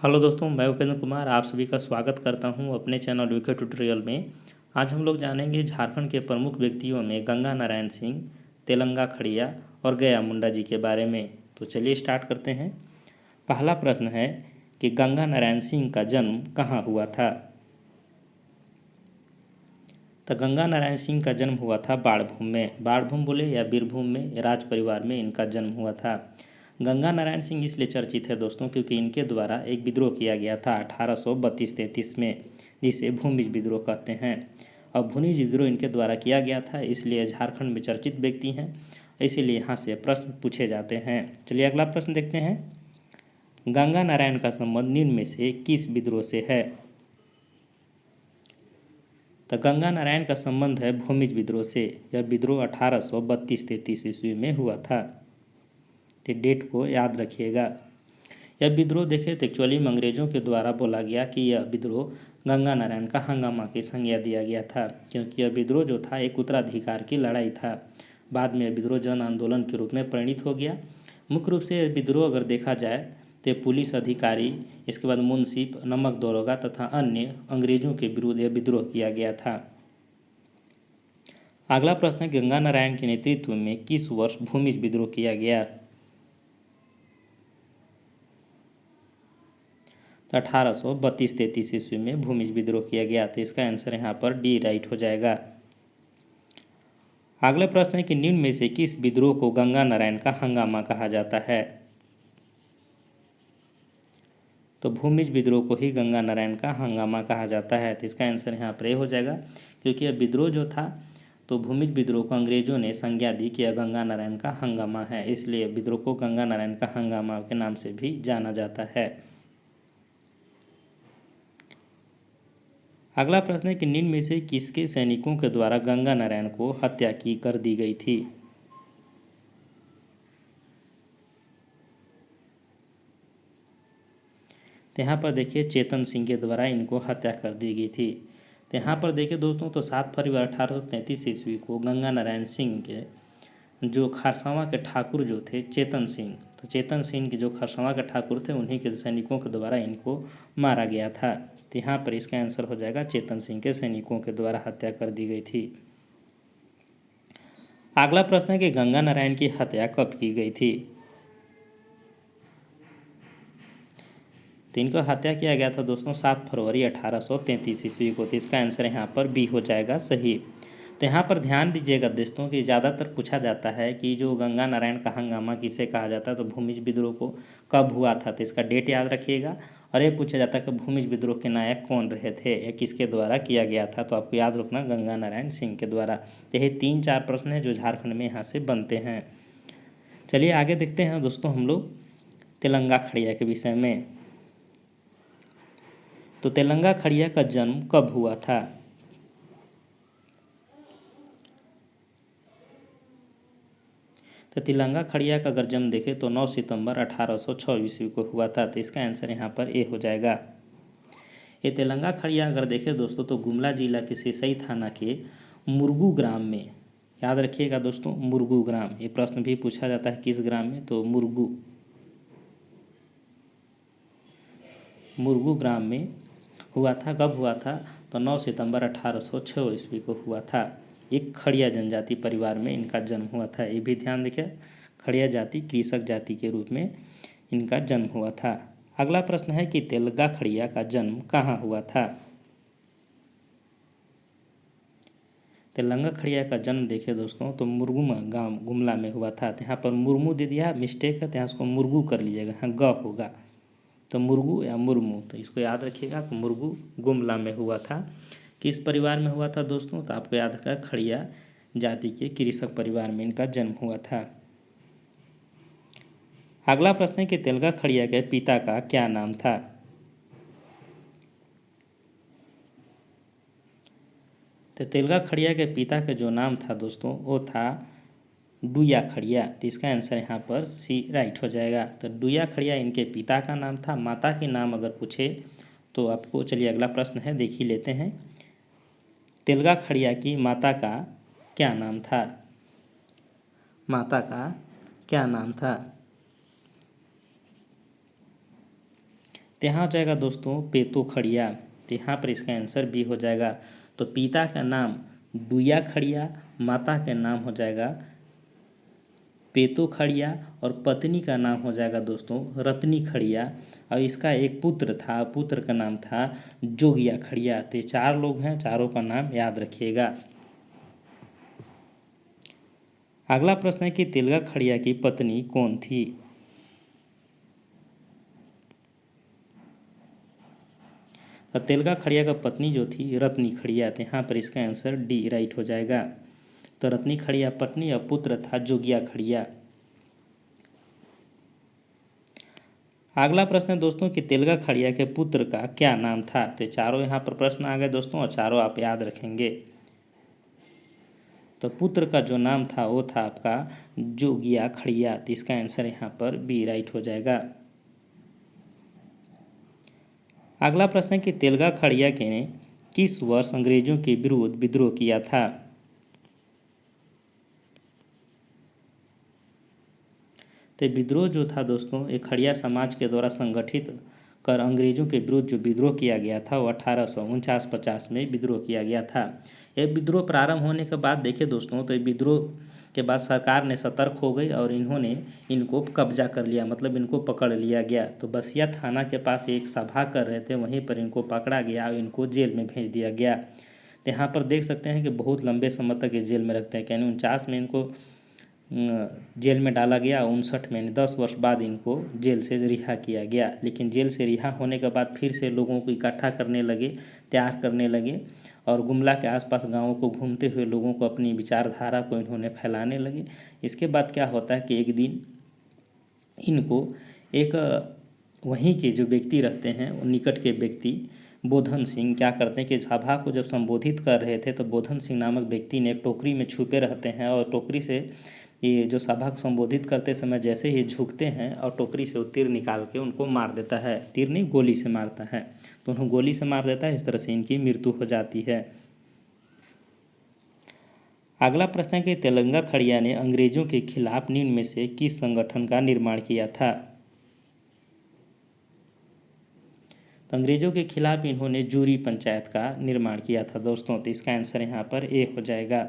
Hello दोस्तों, मैं उपेंद्र कुमार आप सभी का स्वागत करता हूं अपने चैनल वीके ट्यूटोरियल में। आज हम लोग जानेंगे झारखंड के प्रमुख व्यक्तियों में गंगा नारायण सिंह, तेलंगा खड़िया और गया मुंडा जी के बारे में। तो चलिए स्टार्ट करते हैं। पहला प्रश्न है कि गंगा नारायण सिंह का जन्म कहाँ हुआ था। तो गंगा नारायण सिंह का जन्म हुआ था बाड़भूम में। बाड़भूम बोले या बीरभूम में, राज परिवार में इनका जन्म हुआ था। गंगा नारायण सिंह इसलिए चर्चित है दोस्तों क्योंकि इनके द्वारा एक विद्रोह किया गया था 1832-33 में, जिसे भूमिज विद्रोह कहते हैं। और भूमिज विद्रोह इनके द्वारा किया गया था, इसलिए झारखंड में चर्चित व्यक्ति हैं। इसीलिए यहाँ से प्रश्न पूछे जाते हैं। चलिए अगला प्रश्न देखते हैं। गंगा नारायण का संबंध निम्न में से किस विद्रोह से है। तो गंगा नारायण का संबंध है भूमिज विद्रोह से। यह विद्रोह 1832-33 ईस्वी में हुआ था। तो डेट को याद रखिएगा। यह विद्रोह देखे तो एक्चुअली में अंग्रेजों के द्वारा बोला गया कि यह विद्रोह गंगा नारायण का हंगामा की संज्ञा दिया गया था, क्योंकि यह विद्रोह जो था एक उत्तराधिकार की लड़ाई था। बाद में यह विद्रोह जन आंदोलन के रूप में परिणित हो गया। मुख्य रूप से यह विद्रोह अगर देखा जाए तो पुलिस अधिकारी, इसके बाद मुंसिफ, नमक दरोगा तथा अन्य अंग्रेजों के विरुद्ध यह विद्रोह किया गया था। अगला प्रश्न है, गंगा नारायण के नेतृत्व में किस वर्ष भूमिज विद्रोह किया गया। तो 1832-33 ईस्वी में भूमिज विद्रोह किया गया। तो इसका आंसर यहाँ पर डी राइट हो जाएगा। अगला प्रश्न है कि निम्न में से किस विद्रोह को गंगा नारायण का हंगामा कहा जाता है। तो भूमिज विद्रोह को ही गंगा नारायण का हंगामा कहा जाता है। तो इसका आंसर यहाँ पर ए हो जाएगा, क्योंकि यह विद्रोह जो था तो भूमिज विद्रोह को अंग्रेजों ने संज्ञा दी कि यह गंगा नारायण का हंगामा है, इसलिए विद्रोह को गंगा नारायण का हंगामा के नाम से भी जाना जाता है। अगला प्रश्न है कि निम्न में से किसके सैनिकों के द्वारा गंगा नारायण को हत्या की कर दी गई थी। तो यहाँ पर देखिए चेतन सिंह के द्वारा इनको हत्या कर दी गई थी। तो यहाँ पर देखिए दोस्तों, तो 7 फरवरी 1833 ईस्वी को गंगा नारायण सिंह के जो खारसावा के ठाकुर जो थे चेतन सिंह, तो चेतन सिंह के जो खारसावा के ठाकुर थे उन्हीं के सैनिकों के द्वारा इनको मारा गया था। तो यहाँ पर इसका आंसर हो जाएगा चेतन सिंह के सैनिकों के द्वारा हत्या कर दी गई थी। अगला प्रश्न है कि गंगा नारायण की हत्या कब की गई थी। तो इनका हत्या किया गया था दोस्तों 7 फरवरी 1833 ईस्वी को। तो इसका आंसर यहाँ पर बी हो जाएगा सही। तो यहाँ पर ध्यान दीजिएगा दोस्तों कि ज़्यादातर पूछा जाता है कि जो गंगा नारायण का हंगामा किसे कहा जाता है, तो भूमिज विद्रोह को कब हुआ था। तो इसका डेट याद रखिएगा। और ये पूछा जाता है कि भूमिज विद्रोह के नायक कौन रहे थे या किसके द्वारा किया गया था, तो आपको याद रखना गंगा नारायण सिंह के द्वारा। तो यही 3-4 प्रश्न हैं जो झारखंड में यहाँ से बनते हैं। चलिए आगे देखते हैं दोस्तों हम लोग तेलंगा खड़िया के विषय में। तो तेलंगा खड़िया का जन्म कब हुआ था। तो तेलंगा खड़िया का अगर जन्म देखें तो 9 सितंबर 1806 ईस्वी को हुआ था। तो इसका आंसर यहाँ पर ए हो जाएगा। ये तेलंगा खड़िया अगर देखें दोस्तों तो गुमला जिला के सिसई थाना के मुरगू ग्राम में, याद रखिएगा दोस्तों मुरगू ग्राम, ये प्रश्न भी पूछा जाता है किस ग्राम में, तो मुरगू ग्राम में हुआ था। कब हुआ था, तो 9 सितंबर 1806 ईस्वी को हुआ था। एक खड़िया जनजाति परिवार में इनका जन्म हुआ था। ये भी ध्यान रखिए, खड़िया जाति कृषक जाति के रूप में इनका जन्म हुआ था। अगला प्रश्न है कि तेलंगा खड़िया का जन्म कहाँ हुआ था। तेलंगा खड़िया का जन्म देखिए दोस्तों तो मुरगू गांव गुमला में हुआ था। तो यहाँ पर मुर्मू दे दिया, मिस्टेक है, तो यहाँ उसको मुरगू कर लीजिएगा, यहाँ ग होगा, तो मुरगू या मुर्मू, तो इसको याद रखिएगा कि मुरगू गुमला में हुआ था। किस परिवार में हुआ था दोस्तों, तो आपको याद रखा खड़िया जाति के कृषक परिवार में इनका जन्म हुआ था। अगला प्रश्न है कि तेलंगा खड़िया के पिता का क्या नाम था। तो तेलंगा खड़िया के पिता का जो नाम था दोस्तों वो था डूया खड़िया। तो इसका आंसर यहाँ पर सी राइट हो जाएगा। तो डूया खड़िया इनके पिता का नाम था। माता के नाम अगर पूछे तो आपको, चलिए अगला प्रश्न है देख ही लेते हैं। तेलंगा खड़िया की माता का क्या नाम था। माता का क्या नाम था। तो यहाँ हो जाएगा दोस्तों पेतो खड़िया। तो यहाँ पर इसका आंसर बी हो जाएगा। तो पिता का नाम डुया खड़िया, माता का नाम हो जाएगा पेतो खड़िया और पत्नी का नाम हो जाएगा दोस्तों रत्नी खड़िया। और इसका एक पुत्र था, पुत्र का नाम था जोगिया खड़िया। तो ये 4 लोग हैं, चारों का नाम याद रखिएगा। अगला प्रश्न है कि तिलका खड़िया की पत्नी कौन थी। तो तिलका खड़िया का पत्नी जो थी रत्नी खड़िया। तो यहाँ पर इसका आंसर डी राइट हो जाएगा। तो रत्नी खड़िया पत्नी और पुत्र था जोगिया खड़िया। अगला प्रश्न है दोस्तों कि तिलका खड़िया के पुत्र का क्या नाम था। तो चारों यहाँ पर प्रश्न आ गए दोस्तों और चारों आप याद रखेंगे। तो पुत्र का जो नाम था वो था आपका जोगिया खड़िया। तो इसका आंसर यहाँ पर बी राइट हो जाएगा। अगला प्रश्न है कि तिलका खड़िया के ने किस वर्ष अंग्रेजों के विरुद्ध विद्रोह किया था। तो विद्रोह जो था दोस्तों एक खड़िया समाज के द्वारा संगठित कर अंग्रेजों के विरुद्ध जो विद्रोह किया गया था वो 1849-50 में विद्रोह किया गया था। यह विद्रोह प्रारंभ होने के बाद देखिए दोस्तों, तो विद्रोह के बाद सरकार ने सतर्क हो गई और इन्होंने इनको कब्जा कर लिया, मतलब इनको पकड़ लिया गया। तो बसिया थाना के पास एक सभा कर रहे थे, वहीं पर इनको पकड़ा गया और इनको जेल में भेज दिया गया। तो यहाँ पर देख सकते हैं कि बहुत लंबे समय तक ये जेल में रखते हैं, यानी 49 में इनको जेल में डाला गया। 59 में 10 वर्ष बाद इनको जेल से रिहा किया गया। लेकिन जेल से रिहा होने के बाद फिर से लोगों को इकट्ठा करने लगे, तैयार करने लगे और गुमला के आसपास गांवों को घूमते हुए लोगों को अपनी विचारधारा को इन्होंने फैलाने लगे। इसके बाद क्या होता है कि एक दिन इनको एक वहीं के जो व्यक्ति रहते हैं वो निकट के व्यक्ति बोधन सिंह क्या करते हैं कि सभा को जब संबोधित कर रहे थे तो बोधन सिंह नामक व्यक्ति ने एक टोकरी में छुपे रहते हैं और टोकरी से ये जो सभा को संबोधित करते समय जैसे ही झुकते हैं और टोकरी से वो तीर निकाल के उनको मार देता है। तीर नहीं, गोली से मारता है। तो उन्हें गोली से मार देता है। इस तरह से इनकी मृत्यु हो जाती है। अगला प्रश्न है कि तेलंगा खड़िया ने अंग्रेजों के खिलाफ निम्न में से किस संगठन का निर्माण किया था। तो अंग्रेजों के खिलाफ इन्होंने जूरी पंचायत का निर्माण किया था दोस्तों। तो इसका आंसर यहाँ पर ए हो जाएगा।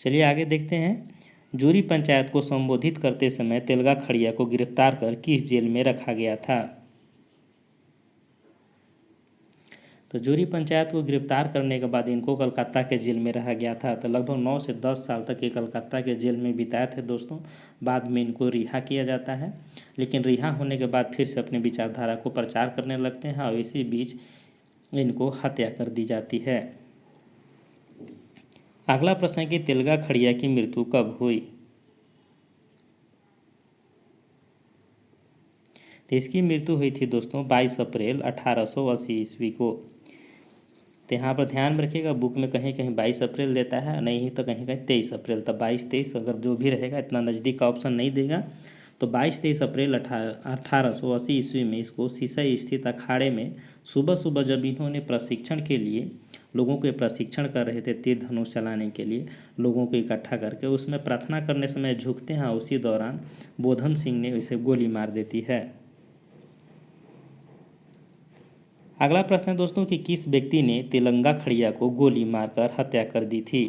चलिए आगे देखते हैं। जूरी पंचायत को संबोधित करते समय तेलगा खड़िया को गिरफ्तार कर किस जेल में रखा गया था। तो जूरी पंचायत को गिरफ्तार करने के बाद इनको कलकत्ता के जेल में रखा गया था। तो लगभग 9 से 10 साल तक ये कलकत्ता के जेल में बिताए थे दोस्तों। बाद में इनको रिहा किया जाता है, लेकिन रिहा होने के बाद फिर से अपनी विचारधारा को प्रचार करने लगते हैं और इसी बीच इनको हत्या कर दी जाती है। अगला प्रश्न है कि तेलगा खड़िया की मृत्यु कब हुई। तो इसकी मृत्यु हुई थी दोस्तों 22 अप्रैल 1880 ईस्वी को। तो यहाँ पर ध्यान में रखिएगा, बुक में कहीं कहीं 22 अप्रैल देता है, नहीं तो कहीं कहीं 23 अप्रैल। तो 22-23 अगर जो भी रहेगा, इतना नज़दीक का ऑप्शन नहीं देगा। तो 22-23 अप्रैल 1880 ईस्वी में इसको सिसई स्थित अखाड़े में सुबह सुबह जब इन्होंने प्रशिक्षण के लिए लोगों के प्रशिक्षण कर रहे थे, तीर धनुष चलाने के लिए लोगों को इकट्ठा करके, उसमें प्रार्थना करने समय झुकते हैं, उसी दौरान बोधन सिंह ने इसे गोली मार देती है। अगला प्रश्न है दोस्तों कि किस व्यक्ति ने तेलंगा खड़िया को गोली मारकर हत्या कर दी थी।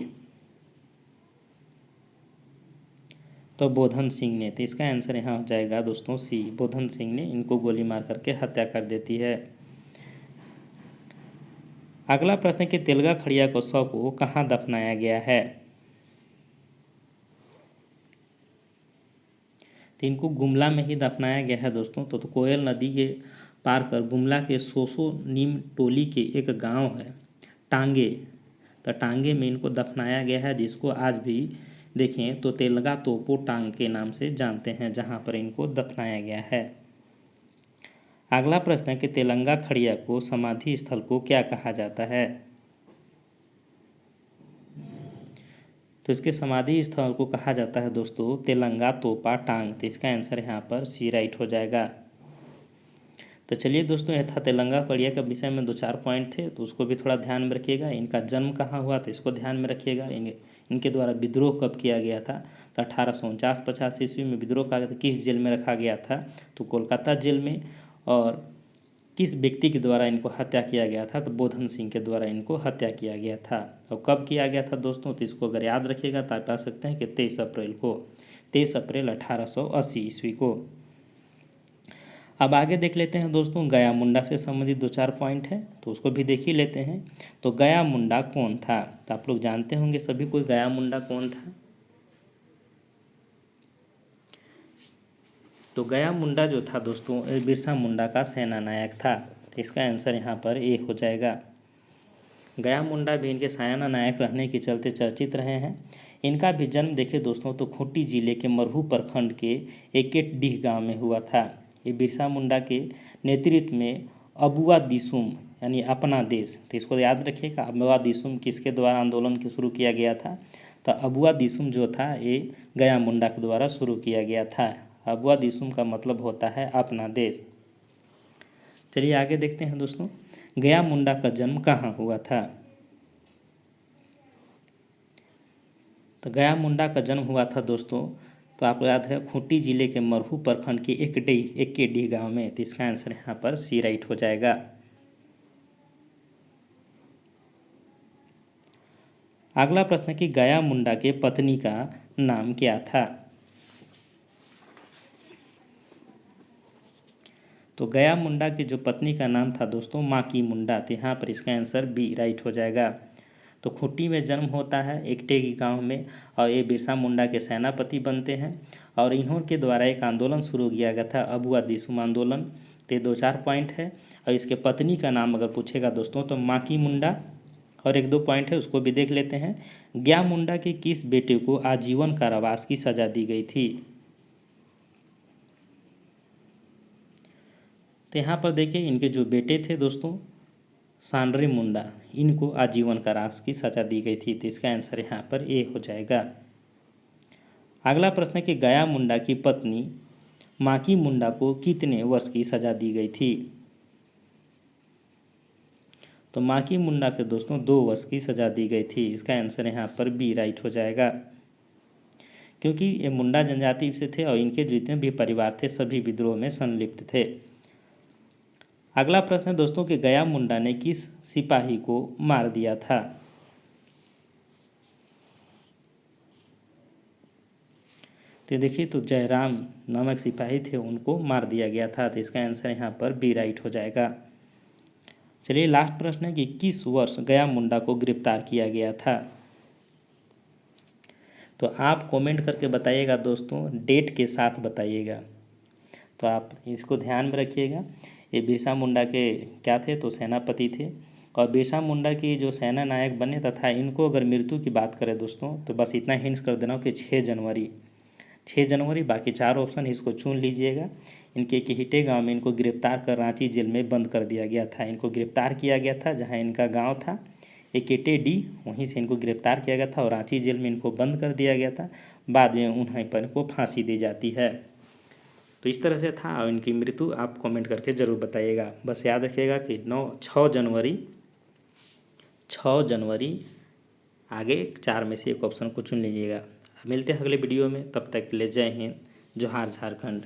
तो बोधन सिंह ने। तो इसका आंसर यहाँ हो जाएगा दोस्तों सी, बोधन सिंह ने इनको गोली मार करके हत्या कर देती है। अगला प्रश्न है कि तेलगा खड़िया को शव को कहाँ दफनाया गया है। तो इनको गुमला में ही दफनाया गया है दोस्तों। तो कोयल नदी के पार कर गुमला के सोसो नीम टोली के एक गांव है टांगे। तो टांगे में इनको दफनाया गया है, जिसको आज भी देखें तो तेलगा तोपो टांग के नाम से जानते हैं, जहां पर इनको दफनाया गया है। अगला प्रश्न है कि तेलंगा खड़िया को समाधि स्थल को क्या कहा जाता है। तो इसके समाधि स्थल को कहा जाता है दोस्तों तेलंगा तोपा टांग। तो इसका आंसर यहाँ पर सी राइट हो जाएगा। तो चलिए दोस्तों, यह था तेलंगा खड़िया के विषय में 2-4 पॉइंट थे, तो उसको भी थोड़ा ध्यान में रखिएगा। इनका जन्म कहाँ हुआ तो इसको ध्यान में रखिएगा। इनके द्वारा विद्रोह कब किया गया था? तो 1849-50 ईस्वी में विद्रोह का किस जेल में रखा गया था? तो कोलकाता जेल में। और किस व्यक्ति के द्वारा इनको हत्या किया गया था? तो बोधन सिंह के द्वारा इनको हत्या किया गया था। और कब किया गया था दोस्तों? तो इसको अगर याद रखिएगा तो आप बता सकते हैं कि 23 अप्रैल को, 23 अप्रैल 1880 ईस्वी को। अब आगे देख लेते हैं दोस्तों, गया मुंडा से संबंधित 2-4 पॉइंट है तो उसको भी देख ही लेते हैं। तो गया मुंडा कौन था? तो आप लोग जानते होंगे सभी कोई, गया मुंडा कौन था? तो गया मुंडा जो था दोस्तों, बिरसा मुंडा का सेना नायक था। तो इसका आंसर यहाँ पर ए हो जाएगा। गया मुंडा भी इनके सेना नायक रहने के चलते चर्चित रहे हैं। इनका भी जन्म देखें दोस्तों तो खूंटी जिले के मरहू प्रखंड के एकेटडीह गांव में हुआ था। ये बिरसा मुंडा के नेतृत्व में अबुआ दिसुम यानी अपना देश, तो इसको याद रखिएगा, अबुआ दिसुम किसके द्वारा आंदोलन के शुरू किया गया था? तो अबुआ दिसुम जो था ये गया मुंडा के द्वारा शुरू किया गया था। अबुआ दिसुम का मतलब होता है अपना देश। चलिए आगे देखते हैं दोस्तों, गया मुंडा का जन्म कहाँ हुआ था? तो गया मुंडा का जन्म हुआ था दोस्तों, तो आपको याद है, खूंटी जिले के मरहू प्रखंड के एकेडीह गांव में। तो इसका आंसर यहाँ पर सी राइट हो जाएगा। अगला प्रश्न है कि गया मुंडा के पत्नी का नाम क्या था? तो गया मुंडा की जो पत्नी का नाम था दोस्तों माकी मुंडा। तो यहाँ पर इसका आंसर बी राइट हो जाएगा। तो खूंटी में जन्म होता है एकटेगी गांव में, और ये बिरसा मुंडा के सेनापति बनते हैं। और इन्हों के द्वारा एक आंदोलन शुरू किया गया था, अबुआ दिसुम आंदोलन। तो ये 2-4 पॉइंट है। और इसके पत्नी का नाम अगर पूछेगा दोस्तों तो माकी मुंडा। और 1-2 पॉइंट है उसको भी देख लेते हैं। गया मुंडा के किस बेटे को आजीवन कारावास की सजा दी गई थी? तो यहाँ पर देखिए इनके जो बेटे थे दोस्तों सांडरी मुंडा, इनको आजीवन कारावास की सजा दी गई थी। तो इसका आंसर यहाँ पर ए हो जाएगा। अगला प्रश्न है कि गया मुंडा की पत्नी माकी मुंडा को कितने वर्ष की सजा दी गई थी? तो माकी मुंडा के दोस्तों 2 वर्ष की सजा दी गई थी। इसका आंसर यहाँ पर बी राइट हो जाएगा, क्योंकि ये मुंडा जनजाति से थे और इनके जितने भी परिवार थे सभी विद्रोह में संलिप्त थे। अगला प्रश्न है दोस्तों कि गया मुंडा ने किस सिपाही को मार दिया था? तो देखिए, तो जयराम नामक सिपाही थे, उनको मार दिया गया था। तो इसका आंसर यहाँ पर बी राइट हो जाएगा। चलिए लास्ट प्रश्न है कि किस वर्ष गया मुंडा को गिरफ्तार किया गया था? तो आप कमेंट करके बताइएगा दोस्तों, डेट के साथ बताइएगा। तो आप इसको ध्यान में रखिएगा। ये बिरसा मुंडा के क्या थे? तो सेनापति थे। और बिरसा मुंडा की जो सेना नायक बने तथा इनको अगर मृत्यु की बात करें दोस्तों तो बस इतना हिंट्स कर देना कि 6 जनवरी। बाकी 4 ऑप्शन इसको चुन लीजिएगा। इनके किहिटे गांव में इनको गिरफ्तार कर रांची जेल में बंद कर दिया गया था। इनको गिरफ्तार किया गया था जहां इनका गांव था एकेटेडी, वहीं से इनको गिरफ्तार किया गया था और रांची जेल में इनको बंद कर दिया गया था। बाद में उन्हें पर इनको फांसी दी जाती है। तो इस तरह से था। और इनकी मृत्यु आप कमेंट करके ज़रूर बताइएगा। बस याद रखिएगा कि 6 जनवरी आगे 4 में से एक ऑप्शन को चुन लीजिएगा। मिलते हैं अगले वीडियो में, तब तक के लिए जय हिंद, जोहार झारखंड।